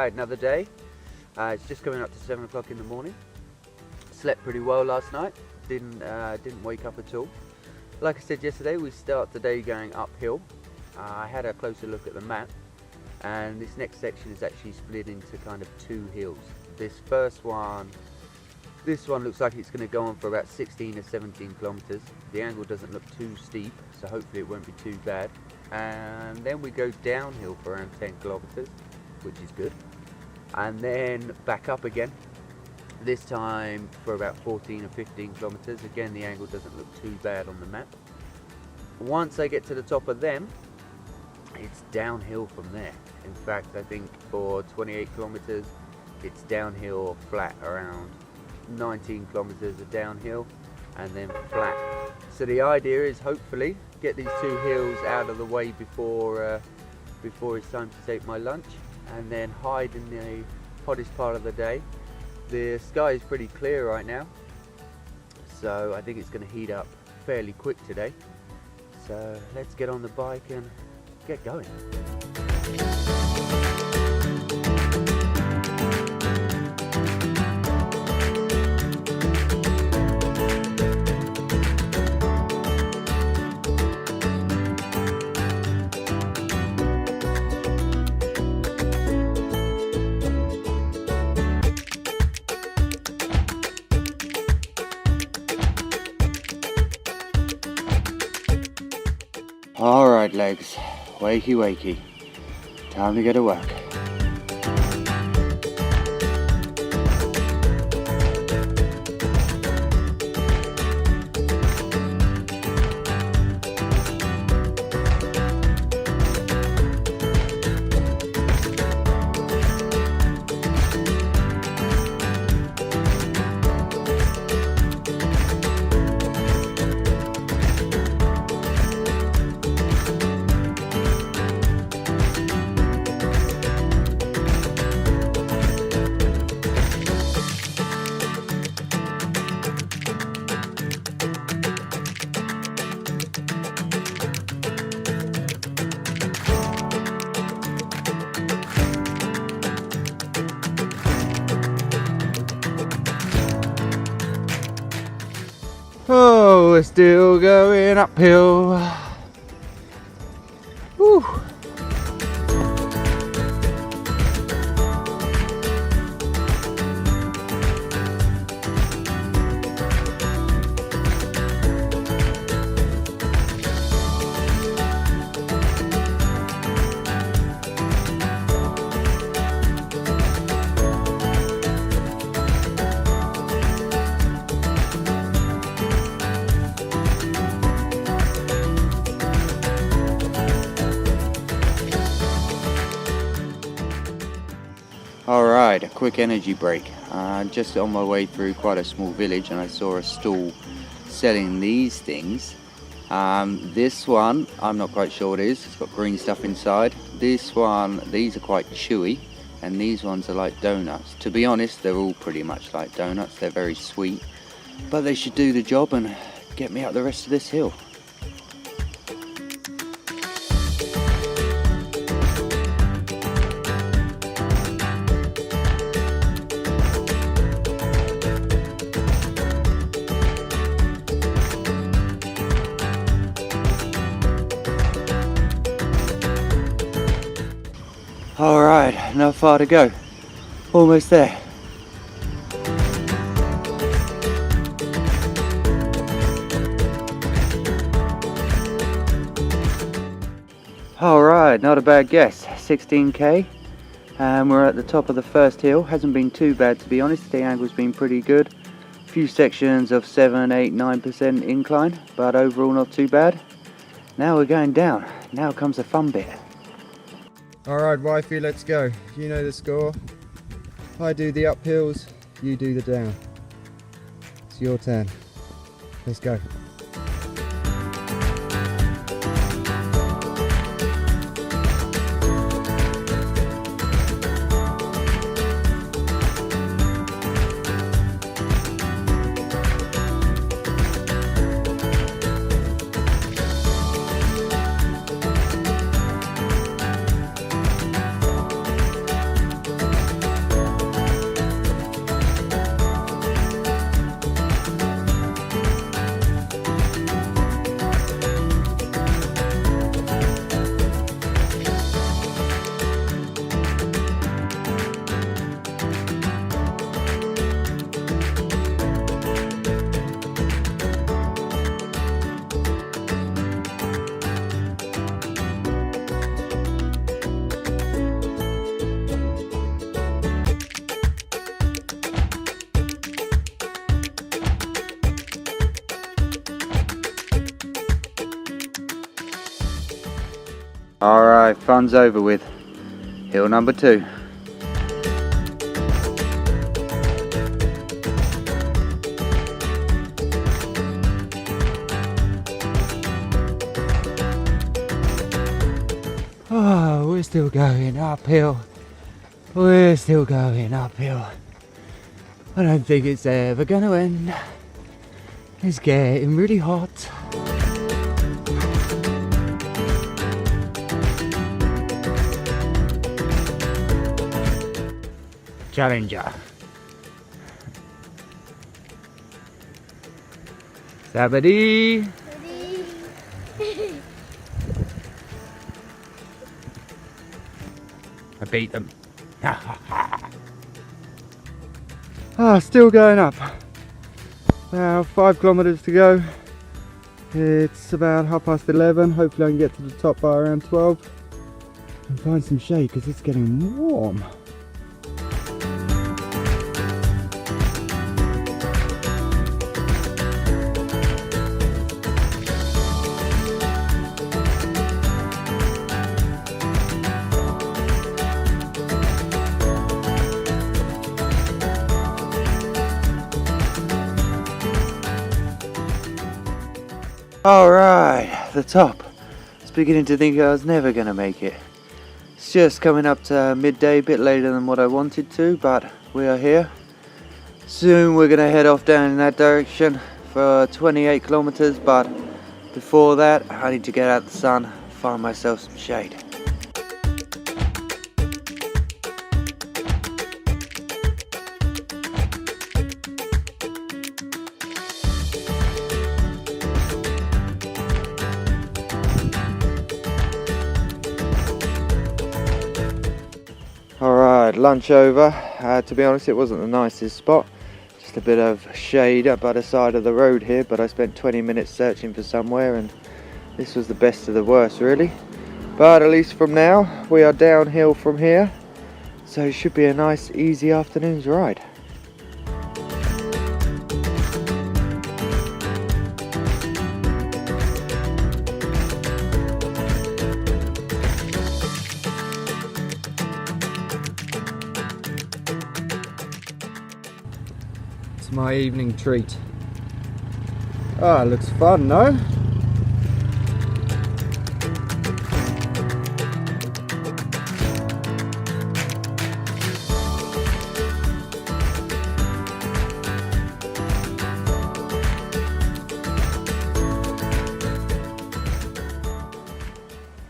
Alright, another day. It's just coming up to 7 o'clock in the morning. Slept pretty well last night. Didn't wake up at all. Like I said yesterday, we start the day going uphill. I had a closer look at the map, and this next section is actually split into kind of two hills. This one looks like it's going to go on for about 16 or 17 kilometers. The angle doesn't look too steep, so hopefully it won't be too bad. And then we go downhill for around 10 kilometers, which is good. And then back up again, this time for about 14 or 15 kilometers. Again, the angle doesn't look too bad on the map. Once I get to the top of them, it's downhill from there. In fact, I think for 28 kilometers, it's downhill or flat around 19 kilometers of downhill and then flat. So the idea is hopefully get these two hills out of the way before it's time to take my lunch, and then hide in the hottest part of the day. The sky is pretty clear right now, so I think it's going to heat up fairly quick today. So let's get on the bike and get going. Alright legs, wakey wakey, time to go to work. Oh, we're still going uphill. Whew. Alright, a quick energy break. Just on my way through quite a small village, and I saw a stall selling these things. This one, I'm not quite sure what it is. It's got green stuff inside. This one, these are quite chewy, and these ones are like donuts. To be honest, they're all pretty much like donuts. They're very sweet, but they should do the job and get me up the rest of this hill. Alright, not far to go. Almost there. Alright, not a bad guess. 16k. And we're at the top of the first hill. Hasn't been too bad, to be honest. The angle's been pretty good. A few sections of 7, 8, 9% incline, but overall not too bad. Now we're going down. Now comes the fun bit. Alright wifey, let's go. You know the score. I do the uphills, you do the down. It's your turn. Let's go. Alright, fun's over with. Hill number 2. Oh, we're still going uphill. We're still going uphill. I don't think it's ever gonna end. It's getting really hot. Challenger. Sabadi. I beat them. Still going up. About 5 kilometers to go. It's about 11:30. Hopefully I can get to the top by around 12 and find some shade because it's getting warm. Alright, the top. I was beginning to think I was never going to make it. It's just coming up to midday, a bit later than what I wanted to, but we are here. Soon we're going to head off down in that direction for 28 kilometers, but before that I need to get out the sun, find myself some shade. Alright, lunch over. To be honest, it wasn't the nicest spot. Just a bit of shade up by the side of the road here, but I spent 20 minutes searching for somewhere and this was the best of the worst really. But at least from now, we are downhill from here, so it should be a nice easy afternoon's ride. My evening treat. Ah, looks fun, no?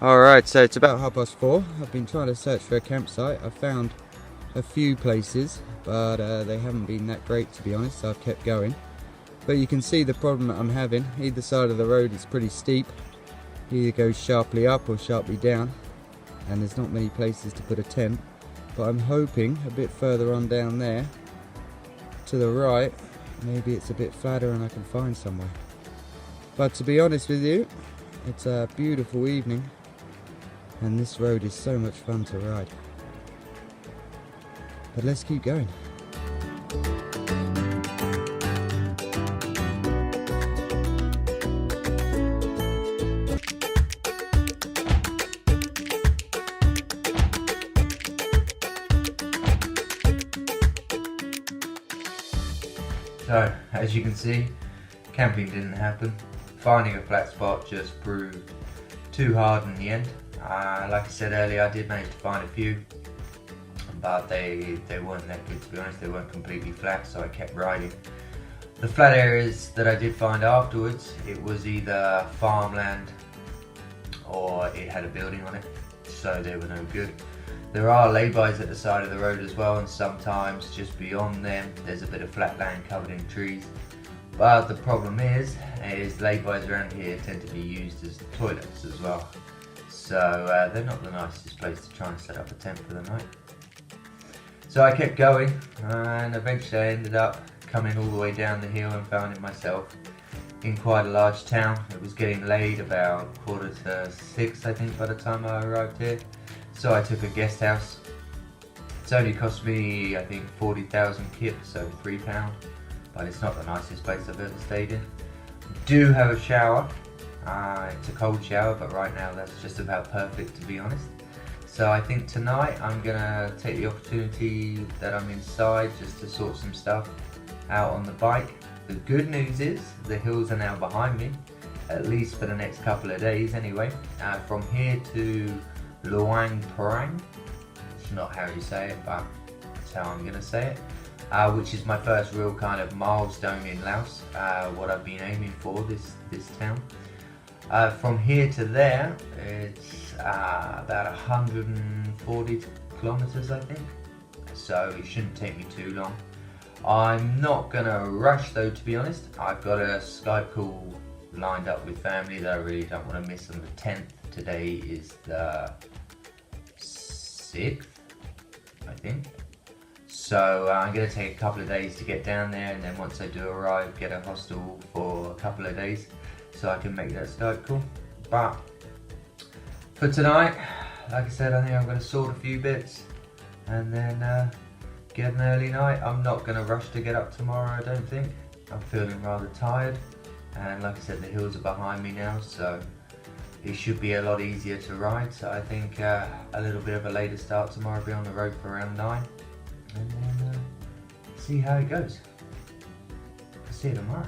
Alright, so it's about 4:30. I've been trying to search for a campsite. I found a few places, but they haven't been that great, to be honest, so I've kept going. But you can see the problem that I'm having. Either side of the road is pretty steep. It either goes sharply up or sharply down, and there's not many places to put a tent. But I'm hoping a bit further on down there to the right, maybe it's a bit flatter and I can find somewhere. But to be honest with you, it's a beautiful evening and this road is so much fun to ride. But let's keep going. So, as you can see, camping didn't happen. Finding a flat spot just proved too hard in the end. Like I said earlier, I did manage to find a few, but they weren't that good, to be honest. They weren't completely flat, so I kept riding. The flat areas that I did find afterwards, it was either farmland or it had a building on it, so they were no good. There are laybys at the side of the road as well, and sometimes just beyond them there's a bit of flat land covered in trees. But the problem is laybys around here tend to be used as toilets as well. So they're not the nicest place to try and set up a tent for the night. So I kept going and eventually I ended up coming all the way down the hill and finding myself in quite a large town. It was getting late, about 5:45 I think by the time I arrived here. So I took a guest house. It's only cost me I think 40,000 kip, so £3, but it's not the nicest place I've ever stayed in. I do have a shower, It's a cold shower, but right now that's just about perfect, to be honest. So I think tonight I'm gonna take the opportunity that I'm inside just to sort some stuff out on the bike. The good news is the hills are now behind me, at least for the next couple of days anyway. From here to Luang Prabang, it's not how you say it, but that's how I'm gonna say it, which is my first real kind of milestone in Laos, what I've been aiming for, this town. From here to there, it's about 140 kilometers, I think, so it shouldn't take me too long. I'm not gonna rush though, to be honest. I've got a Skype call lined up with family that I really don't want to miss on the 10th. Today is the 6th, I think. So I'm going to take a couple of days to get down there, and then once I do arrive, get a hostel for a couple of days so I can make that Skype call. But for tonight, like I said, I think I'm going to sort a few bits and then get an early night. I'm not going to rush to get up tomorrow, I don't think. I'm feeling rather tired, and like I said, the hills are behind me now, so it should be a lot easier to ride. So I think a little bit of a later start tomorrow, be on the road for around 9, and then see how it goes. I'll see you tomorrow.